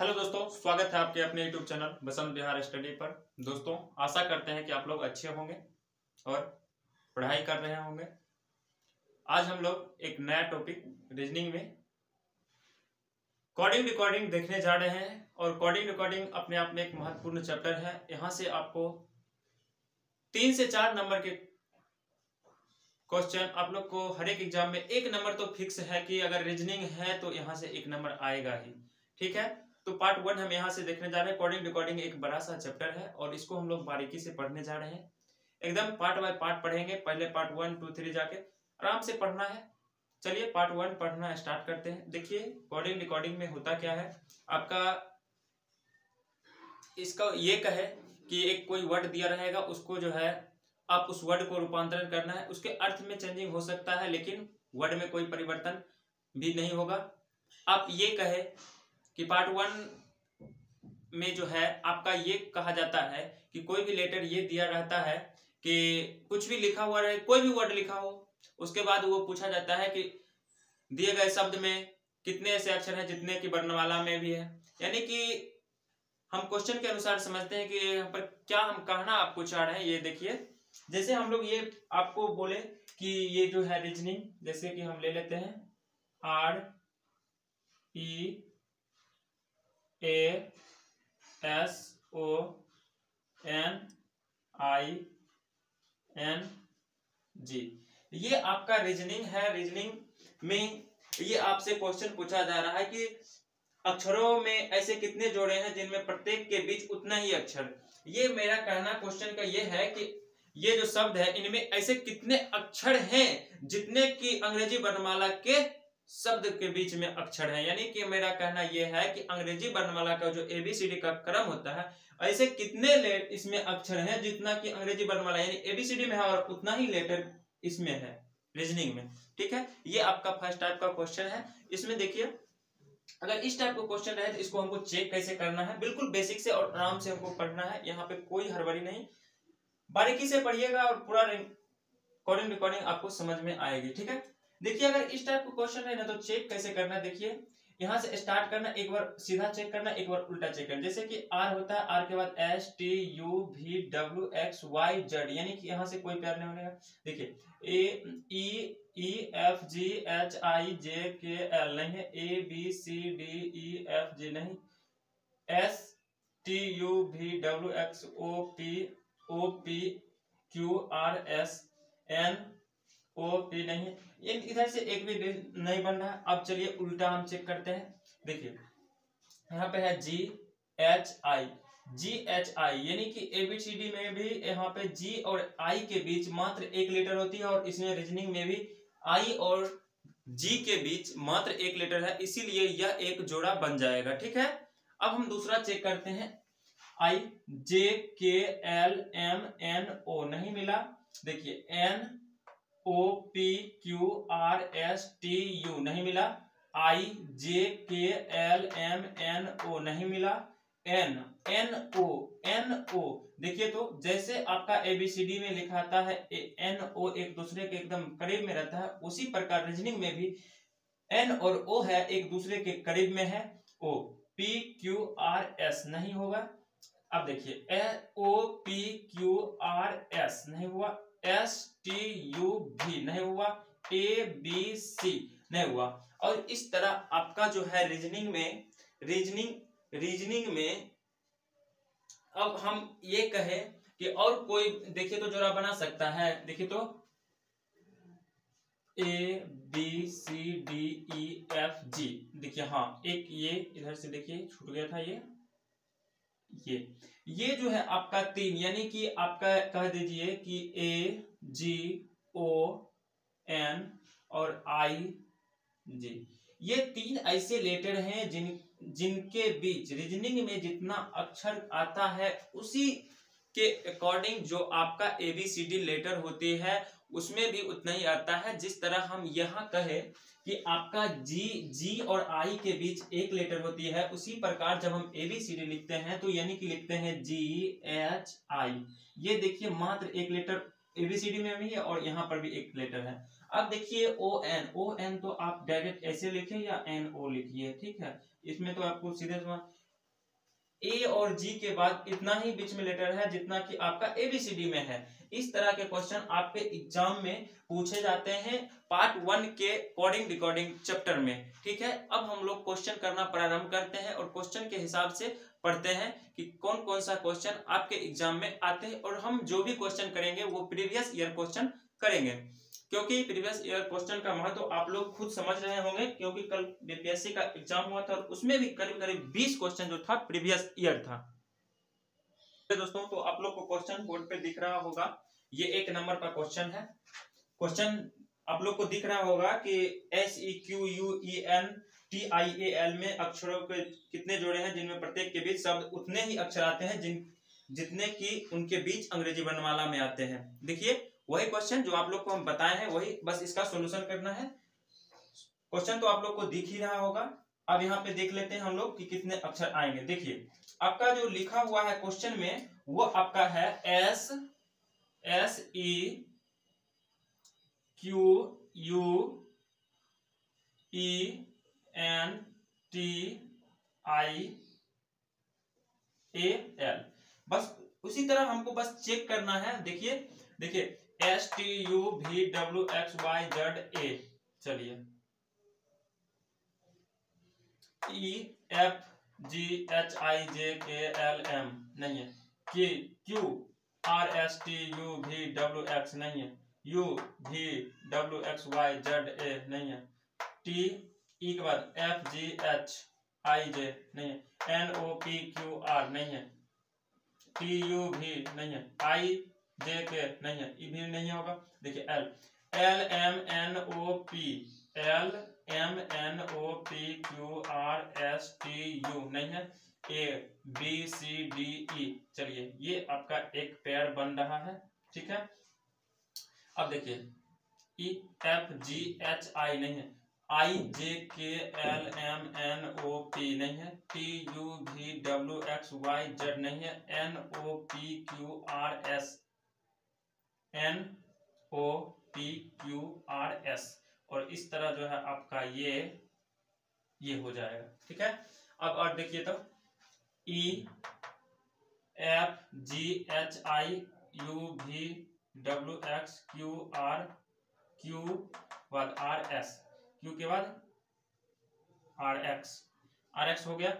Hello दोस्तों, स्वागत है आपके अपने यूट्यूब चैनल बसंत बिहार स्टडी पर। दोस्तों, आशा करते हैं कि आप लोग अच्छे होंगे और पढ़ाई कर रहे होंगे। आज हम लोग एक नया टॉपिक रीजनिंग में कोडिंग रिकॉर्डिंग देखने जा रहे हैं। और कोडिंग रिकॉर्डिंग अपने आप में एक महत्वपूर्ण चैप्टर है। यहाँ से आपको 3 से 4 नंबर के क्वेश्चन आप लोग को हर एक एग्जाम में 1 नंबर तो फिक्स है कि अगर रीजनिंग है तो यहाँ से 1 नंबर आएगा ही। ठीक है, तो पार्ट 1 हम यहाँ से देखने जा रहे हैं। कोडिंग रिकॉर्डिंग एक बड़ा सा चैप्टर है और इसको हम लोग बारीकी से पढ़ने जा रहे हैं। एकदम पार्ट बाय पार्ट पढ़ेंगे। पहले पार्ट 1, 2, 3 जाके आराम से पढ़ना है। चलिए पार्ट 1 पढ़ना स्टार्ट करते हैं। देखिए कोडिंग रिकॉर्डिंग में होता क्या है आपका, इसका ये कहे कि एक कोई वर्ड दिया रहेगा, उसको जो है आप उस वर्ड को रूपांतरण करना है। उसके अर्थ में चेंजिंग हो सकता है लेकिन वर्ड में कोई परिवर्तन भी नहीं होगा। आप ये कहे कि पार्ट 1 में जो है आपका ये कहा जाता है कि कोई भी लेटर ये दिया रहता है कि कुछ भी लिखा हुआ रहे, कोई भी वर्ड लिखा हो, उसके बाद वो पूछा जाता है कि दिए गए शब्द में कितने ऐसे अक्षर हैं जितने की वर्णमाला में भी है। यानी कि हम क्वेश्चन के अनुसार समझते हैं कि यहाँ पर क्या हम कहना आपको चाह रहे हैं। ये देखिए, जैसे हम लोग ये आपको बोले कि ये जो है रीजनिंग, जैसे कि हम ले लेते हैं REASONING, ये आपका रीजनिंग है। रीजनिंग में ये आपसे क्वेश्चन पूछा जा रहा है कि अक्षरों में ऐसे कितने जोड़े हैं जिनमें प्रत्येक के बीच उतना ही अक्षर। ये मेरा कहना क्वेश्चन का ये है कि ये जो शब्द है इनमें ऐसे कितने अक्षर हैं जितने की अंग्रेजी वर्णमाला के शब्द के बीच में अक्षर है। यानी कि मेरा कहना यह है कि अंग्रेजी वर्णमाला का जो ABCD का क्रम होता है, ऐसे कितने इसमें अक्षर हैं जितना कि अंग्रेजी वर्णमाला यानी ABCD में है और उतना ही लेटर इसमें है रीजनिंग में। ठीक है, ये आपका फर्स्ट टाइप का क्वेश्चन है। इसमें देखिए, अगर इस टाइप का क्वेश्चन रहे तो इसको हमको चेक कैसे करना है, बिल्कुल बेसिक से और आराम से हमको पढ़ना है। यहाँ पे कोई हड़बड़ी नहीं, बारीकी से पढ़िएगा और पूरा कोडिंग रिकॉर्डिंग आपको समझ में आएगी। ठीक है, देखिए अगर इस टाइप का क्वेश्चन है ना तो चेक कैसे करना है। देखिए यहाँ से स्टार्ट करना, एक बार सीधा चेक करना, एक बार उल्टा चेक करना। जैसे कि R होता है, R के बाद STUVWXYZ, यानी कि यहाँ से कोई प्यार नहीं होने का। देखिए AEFGHIJKL नहीं है, ABCDEFG नहीं, STUVWXOPQRSNOP नहीं, इधर से एक भी नहीं बन रहा है। अब चलिए उल्टा हम चेक करते हैं। देखिए यहाँ पे है GHI, यानी कि ABCD में भी यहाँ पे G और I के बीच मात्र एक लेटर होती है और इसमें रीजनिंग में भी I और G के बीच मात्र एक लेटर है, इसीलिए यह एक जोड़ा बन जाएगा। ठीक है, अब हम दूसरा चेक करते हैं। IJKLMNO नहीं मिला। देखिए NOPQRSTU नहीं मिला, IJKLMNO नहीं मिला, NO देखिए, तो जैसे आपका ABCD में लिखाता है NO एक दूसरे के एकदम करीब में रहता है, उसी प्रकार रीजनिंग में भी N और O है एक दूसरे के करीब में है। OPQRS नहीं होगा। अब देखिए OPQRS नहीं हुआ, STUV नहीं हुआ, ABC नहीं हुआ। और इस तरह आपका जो है रीजनिंग में अब हम ये कहे कि और कोई देखिए तो जोड़ा बना सकता है। देखिए तो ABCDEFG, देखिए हाँ एक ये इधर से देखिए छूट गया था, ये जो है आपका 3, यानी कि आपका कह दीजिए कि AGON और IG, ये 3 ऐसे लेटर हैं जिनके बीच रीजनिंग में जितना अक्षर आता है उसी के अकॉर्डिंग जो आपका ABCD लेटर होती है उसमें भी उतना ही आता है। जिस तरह हम यहाँ कहे कि आपका G और I के बीच एक लेटर होती है, उसी प्रकार जब हम ABCD लिखते हैं तो यानी कि लिखते हैं GHI। ये देखिए मात्र एक लेटर ABCD में भी है और यहाँ पर भी एक लेटर है। अब देखिए ON तो आप डायरेक्ट ऐसे लिखे या NO लिखिए। ठीक है, इसमें तो आपको सीधे ए और जी के बाद इतना ही बीच में लेटर है जितना कि आपका ABCD में है। इस तरह के क्वेश्चन आपके एग्जाम में पूछे जाते हैं पार्ट 1 के कोडिंग डिकोडिंग चैप्टर में। ठीक है, अब हम लोग क्वेश्चन करना प्रारंभ करते हैं और क्वेश्चन के हिसाब से पढ़ते हैं कि कौन कौन सा क्वेश्चन आपके एग्जाम में आते हैं, और हम जो भी क्वेश्चन करेंगे वो प्रीवियस ईयर क्वेश्चन करेंगे, क्योंकि प्रीवियस ईयर क्वेश्चन का महत्व आप लोग खुद समझ रहे होंगे, क्योंकि कल बीपीएससी का एग्जाम हुआ था और उसमें भी करीब करीब 20 क्वेश्चन जो था प्रीवियस ईयर था। तो दोस्तों, तो आप लोग को क्वेश्चन बोर्ड पे दिख रहा होगा, ये 1 नंबर का क्वेश्चन है। क्वेश्चन आप लोग को दिख रहा होगा कि SEQUENTIAL में अक्षरों के कितने जोड़े हैं जिनमें प्रत्येक के बीच शब्द उतने ही अक्षर आते हैं जितने कि उनके बीच अंग्रेजी वर्णमाला में आते हैं। देखिए, वही क्वेश्चन जो आप लोग को हम बताए हैं वही, बस इसका सॉल्यूशन करना है। क्वेश्चन तो आप लोग को दिख ही रहा होगा। अब यहाँ पे देख लेते हैं हम लोग कि कितने अक्षर आएंगे। देखिए, आपका जो लिखा हुआ है क्वेश्चन में वो आपका है SEQUENTIAL। बस उसी तरह हमको बस चेक करना है। देखिए STUVWXYZA, चलिए EFGHIJKLM नहीं है, QRSTUVWX नहीं है, UVWXYZA नहीं है, TE के बाद FGHIJ नहीं है, NOPQR नहीं है, TUV नहीं है, IJK नहीं है, E भी नहीं होगा। देखिए LMNOPQRSTU नहीं है, ABCDE। चलिए, ये आपका एक पेयर बन रहा है। ठीक है, अब देखिए EFGHI नहीं है, IJKLMNOP नहीं है, TUVWXYZ नहीं है, NOPQRS और इस तरह जो है आपका ये हो जाएगा। ठीक है, अब और देखिए तो EFGHIUVWXQRQ बाद RS, Q के बाद RX हो गया।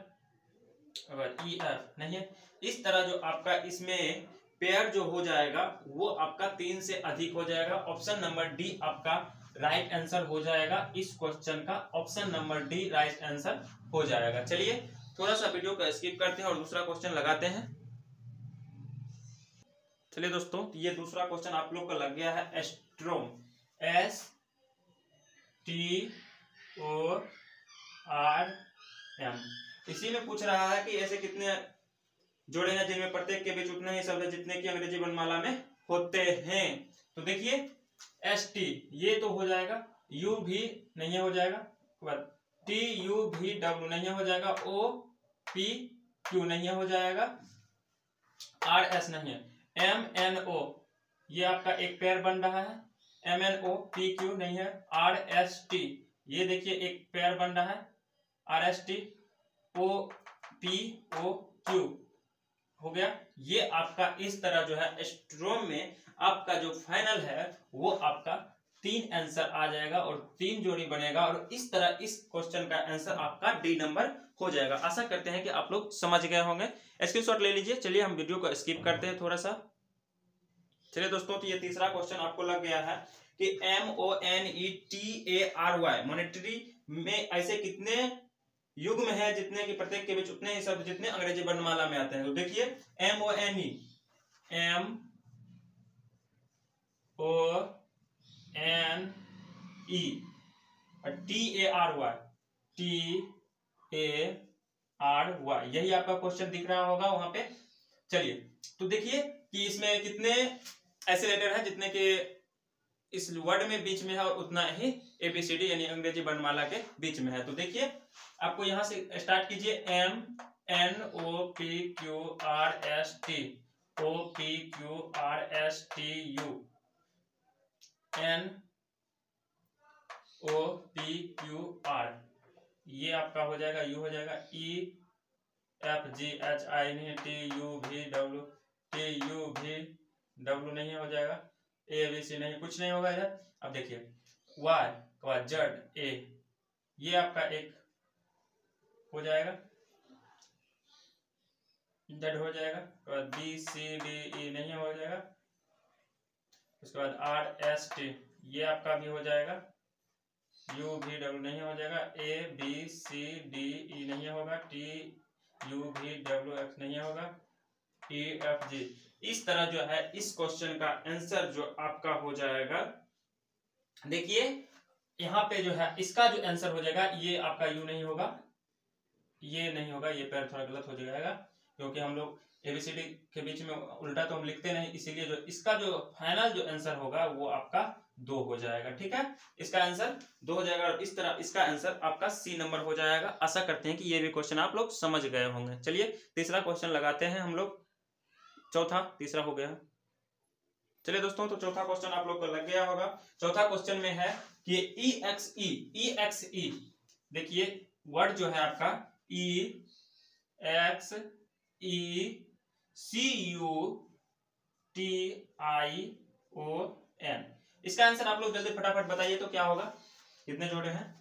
अगर EF नहीं है, इस तरह जो आपका इसमें पेयर जो हो जाएगा वो आपका 3 से अधिक हो जाएगा। ऑप्शन नंबर डी आपका राइट आंसर हो जाएगा। इस क्वेश्चन का option number D right answer हो जाएगा। चलिए, थोड़ा सा वीडियो को स्किप करते हैं और दूसरा क्वेश्चन लगाते हैं। चलिए दोस्तों, ये दूसरा क्वेश्चन आप लोग का लग गया है एस्ट्रोम, STORM। इसी में पूछ रहा है कि ऐसे कितने जोड़े हैं जिनमें प्रत्येक के बीच उतने ही शब्द है जितने की अंग्रेजी वर्णमाला में होते हैं। तो देखिए ST ये तो हो जाएगा, U भी नहीं हो जाएगा, TUVW नहीं हो जाएगा, OPQ नहीं हो जाएगा, RS नहीं है, MNO ये आपका एक पेयर बन रहा है, MNOPQ नहीं है, RST ये देखिए एक पेयर बन रहा है, RST OPOQ हो गया। ये आपका इस तरह जो है एस्ट्रोम में आपका जो फाइनल है वो आपका 3 आंसर आ जाएगा और 3 जोड़ी बनेगा, और इस तरह इस क्वेश्चन का आंसर आपका डी नंबर हो जाएगा। आशा करते हैं कि आप लोग समझ गए होंगे। स्क्रीनशॉट ले लीजिए। चलिए हम वीडियो को स्किप करते हैं थोड़ा सा। चलिए दोस्तों, तो ये तीसरा क्वेश्चन आपको लग गया है कि MONETARY मॉनेटरी में ऐसे कितने युग्म है जितने की प्रत्येक के बीच उतने ही शब्द जितने अंग्रेजी वर्णमाला में आते हैं। तो देखिए MONE TARY यही आपका क्वेश्चन दिख रहा होगा वहां पे। चलिए, तो देखिए कि इसमें कितने ऐसे लेटर हैं जितने के इस वर्ड में बीच में है और उतना ही ABCD यानी अंग्रेजी वर्णमाला के बीच में है। तो देखिए, आपको यहां से स्टार्ट कीजिए, MNOPQRST OPQRSTU NOPQR ये आपका हो जाएगा, U हो जाएगा, एफ जी एच आई नहीं, टी यू वी डब्ल्यू नहीं हो जाएगा, ए बी सी नहीं, कुछ नहीं होगा इधर। अब देखिए वाई के बाद जेड ए, ये आपका एक हो जाएगा, जेड हो जाएगा, उसके बाद बी सी डी ई नहीं हो जाएगा, उसके बाद आर एस टी ये आपका भी हो जाएगा, यू वी डब्ल्यू नहीं हो जाएगा, ए बी सी डी ई नहीं होगा, T U V W x नहीं होगा, ई एफ जी। इस तरह जो है इस क्वेश्चन का आंसर जो आपका हो जाएगा, देखिए यहाँ पे जो है इसका जो आंसर हो जाएगा, ये आपका यू नहीं होगा, ये नहीं होगा, ये पैर थोड़ा गलत हो जाएगा क्योंकि हम लोग एबीसीडी के बीच में उल्टा तो हम लिखते नहीं, इसीलिए जो इसका जो फाइनल जो आंसर होगा वो आपका 2 हो जाएगा। ठीक है, इसका आंसर 2 हो जाएगा और इस तरह इसका आंसर आपका सी नंबर हो जाएगा। आशा करते हैं कि ये भी क्वेश्चन आप लोग समझ गए होंगे। चलिए तीसरा क्वेश्चन लगाते हैं हम लोग, चौथा तीसरा हो गया। चलिए दोस्तों, तो चौथा क्वेश्चन आप लोग को लग गया होगा। चौथा क्वेश्चन में है कि ई एक्स ई, देखिए वर्ड जो है आपका E X E C U T I O N, इसका आंसर आप लोग जल्दी फटाफट बताइए तो क्या होगा, कितने जोड़े हैं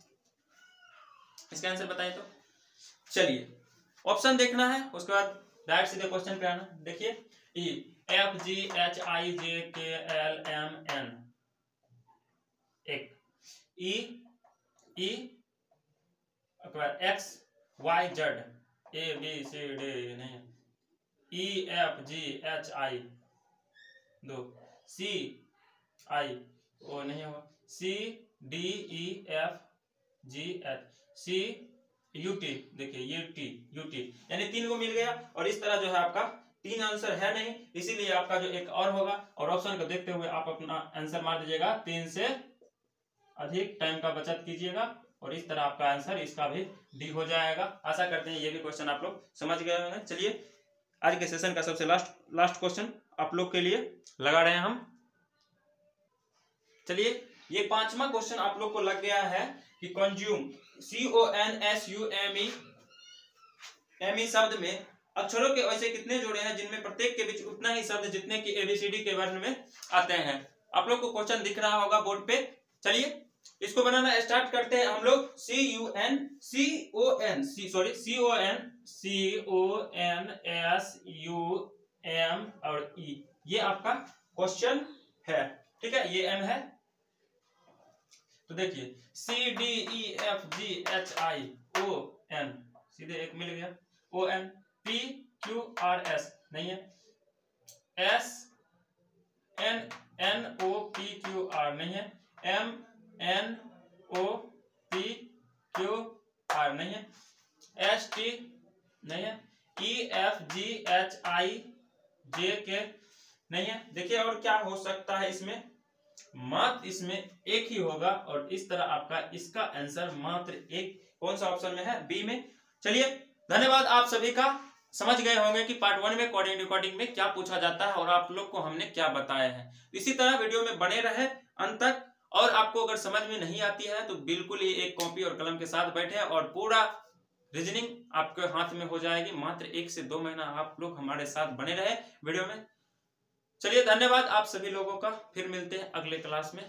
इसका आंसर बताइए तो। चलिए ऑप्शन देखना है, उसके बाद डायरेक्ट सीधे क्वेश्चन पे आना। देखिए ई एफ जी एच आई जे के एल एम एन, एक E E X Y Z A B C D नहीं, E F G H I 2, C I O नहीं होगा, C D E F G H, C U T, देखिए ये T U T, यानी 3 को मिल गया। और इस तरह जो है आपका 3 आंसर है नहीं, इसीलिए आपका जो एक और होगा, और ऑप्शन को देखते हुए आप अपना आंसर मार दीजिएगा, 3 से अधिक टाइम का बचत कीजिएगा और इस तरह आपका आंसर इसका भी डी हो जाएगा। आशा करते हैं ये भी क्वेश्चन आप लोग समझ गए होंगे। चलिए आज के सेशन का सबसे लास्ट क्वेश्चन आप लोग के लिए लगा रहे हैं हम। चलिए ये 5वां क्वेश्चन आप लोग को लग गया है कि कंज्यूम CONSUME शब्द में अक्षरों के ऐसे कितने जोड़े हैं जिनमें प्रत्येक के बीच उतना ही शब्द जितने की ABCD के वर्ण में आते हैं। आप लोग को क्वेश्चन दिख रहा होगा बोर्ड पे। चलिए इसको बनाना स्टार्ट करते हैं हम लोग। CONSUM और E, ये आपका क्वेश्चन है। ठीक है, ये M है। तो देखिए CDEFGHION, सीधे एक मिल गया, ON PQRS नहीं है, SNNOPQR नहीं है, MNOPQR नहीं है, ST नहीं है, EFGHIJK नहीं है। देखिए और क्या हो सकता है इसमें, मात्र इसमें एक ही होगा और इस तरह आपका इसका आंसर मात्र एक कौन सा ऑप्शन में है, बी में। चलिए धन्यवाद, आप सभी का समझ गए होंगे कि पार्ट 1 में कोडिंग डिकोडिंग में क्या पूछा जाता है और आप लोग को हमने क्या बताया है। इसी तरह वीडियो में बने रहे अंत तक, और आपको अगर समझ में नहीं आती है तो बिल्कुल ही एक कॉपी और कलम के साथ बैठे और पूरा रीजनिंग आपके हाथ में हो जाएगी। मात्र 1 से 2 महीना आप लोग हमारे साथ बने रहे वीडियो में। चलिए धन्यवाद आप सभी लोगों का, फिर मिलते हैं अगले क्लास में।